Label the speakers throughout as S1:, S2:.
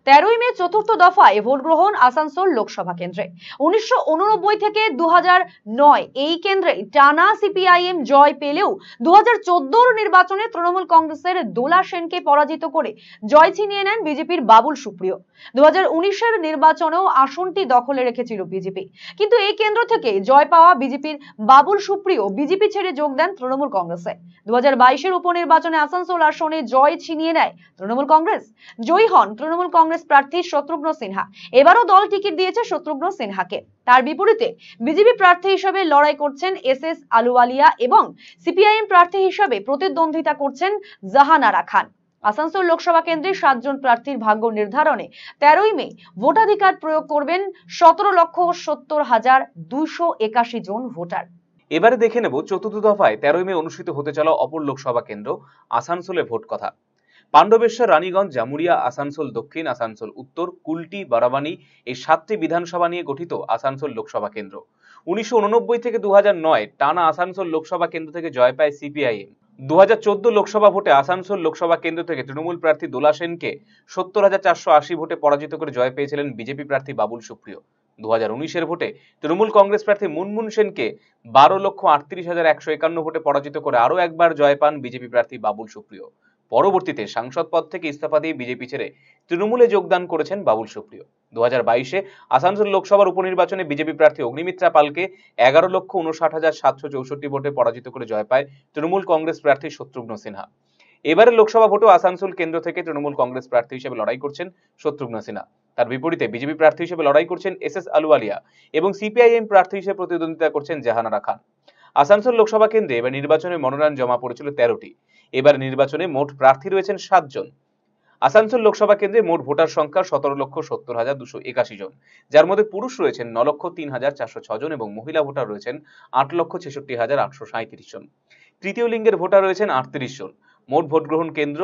S1: 13ই মে চতুর্থ দফায় ভোট গ্রহণ আসানসোল লোকসভা কেন্দ্রে। 1989 থেকে 2009 এই কেন্দ্রে টানা সিপিআইএম জয় পেলেও 2014 নির্বাচনে তৃণমূল কংগ্রেসের দোলা সেনকে পরাজিত করে জয় ছিনিয়ে নেন বিজেপির বাবুল সুপ্রিয়। 2019 নির্বাচনেও আসনটি দখলে রেখেছিল বিজেপি, কিন্তু এই কেন্দ্র থেকে জয় পাওয়া বিজেপির বাবুল সুপ্রিয় বিজেপি ছেড়ে যোগ দেন তৃণমূল কংগ্রেসে। 2022 উপনির্বাচনে আসানসোল আসনে জয় ছিনিয়ে নেয় তৃণমূল কংগ্রেস। জয়ী হন তৃণমূল কংগ্রেস প্রার্থী শত্রুঘ্ন সিনহা। এবারও দল টিকিট দিয়েছে শত্রুঘ্ন সিনহাকে। তার বিপরীতে বিজেপি প্রার্থী হিসেবে লড়াই করছেন এস আলুওয়ালিয়া এবং সিপিআইএম প্রার্থী হিসেবে প্রতিদ্বন্দ্বিতা করছেন জাহানারা খান। আসানসোল লোকসভা কেন্দ্রে 7 জন প্রার্থীর ভাগ্য নির্ধারণে 13ই মে ভোটাধিকার প্রয়োগ করবেন 17,70,281 জন ভোটার।
S2: এবারে দেখে নেব চতুর্থ দফায় 13ই মে অনুষ্ঠিত হতে চলা অপর লোকসভা কেন্দ্র আসানসোলে ভোট কথা। পাণ্ডবেশ্বর, রানীগঞ্জ, জামুরিয়া, আসানসোল দক্ষিণ, আসানসোল উত্তর, কুলটি, বারাবানী এই 7টি বিধানসভা নিয়ে গঠিত আসানসোল লোকসভা কেন্দ্র। 1989 থেকে 2009 টানা আসানসোল লোকসভা কেন্দ্র থেকে জয় পায় সিপিআইএম। 2014 লোকসভা ভোটে আসানসোল লোকসভা কেন্দ্র থেকে তৃণমূল প্রার্থী দোলা সেনকে 70,480 ভোটে পরাজিত করে জয় পেয়েছিলেন বিজেপি প্রার্থী বাবুল সুপ্রিয়। 2019 ভোটে তৃণমূল কংগ্রেস প্রার্থী মুনমুন সেনকে 12,38,151 ভোটে পরাজিত করে আরও একবার জয় পান বিজেপি প্রার্থী বাবুল সুপ্রিয়। পরবর্তীতে সাংসদ পদ থেকে ইস্তফা দিয়ে বিজেপি ছেড়ে তৃণমূলে যোগদান করেছেন বাবুল সুপ্রিয়। 2022 আসানসোল লোকসভার উপনির্বাচনে বিজেপি প্রার্থী অগ্নিমিত্রা পালকে 11,59,764 ভোটে পরাজিত করে জয় পায় তৃণমূল কংগ্রেস প্রার্থী শত্রুঘ্ন সিনহা। এবারে লোকসভা ভোটেও আসানসোল কেন্দ্র থেকে তৃণমূল কংগ্রেস প্রার্থী হিসেবে লড়াই করছেন শত্রুঘ্ন সিনহা। তার বিপরীতে বিজেপি প্রার্থী হিসেবে লড়াই করছেন এস আলুওয়ালিয়া এবং সিপিআইএম প্রার্থী হিসেবে প্রতিদ্বন্দ্বিতা করছেন জাহানারা খান। আসানসোল লোকসভা কেন্দ্রে এবার নির্বাচনে মনোনয়ন জমা পড়েছিল 13টি। এবার নির্বাচনে মোট প্রার্থী রয়েছেন 7 জন। আসানসোল লোকসভা কেন্দ্রে মোট ভোটার সংখ্যা 17,70,281 জন, যার মধ্যে পুরুষ রয়েছেন 9,03,406 জন এবং মহিলা ভোটার রয়েছেন 8,66,837 জন। তৃতীয় লিঙ্গের ভোটার রয়েছেন 38 জন। মোট ভোট গ্রহণ কেন্দ্র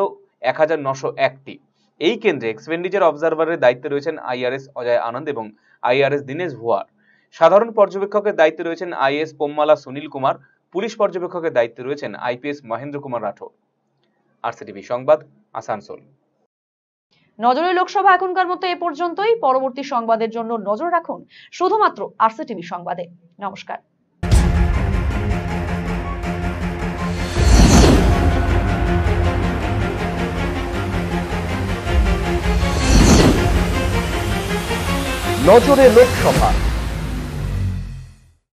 S2: 1,901টি। এই কেন্দ্রে এক্সপেন্ডিচার অবজারভারের দায়িত্বে রয়েছেন আইআরএস অজয় আনন্দ এবং আইআরএস দীনেশ ভুয়ার। সাধারণ পর্যবেক্ষকের দায়িত্বে রয়েছেন আইএস পোম্মালা সুনীল কুমার। পুলিশ পর্যবেক্ষকের দায়িত্বে রয়েছেন আইপিএস মহেন্দ্র কুমার রাঠোর। আরসিটিভি সংবাদ, আসানসোল।
S1: নজরে লোকসভা এখনকার মতো এ পর্যন্তই। পরবর্তী সংবাদের জন্য নজর রাখুন শুধুমাত্র আরসিটিভি সংবাদে। নমস্কার।
S3: নজরে লোকসভা।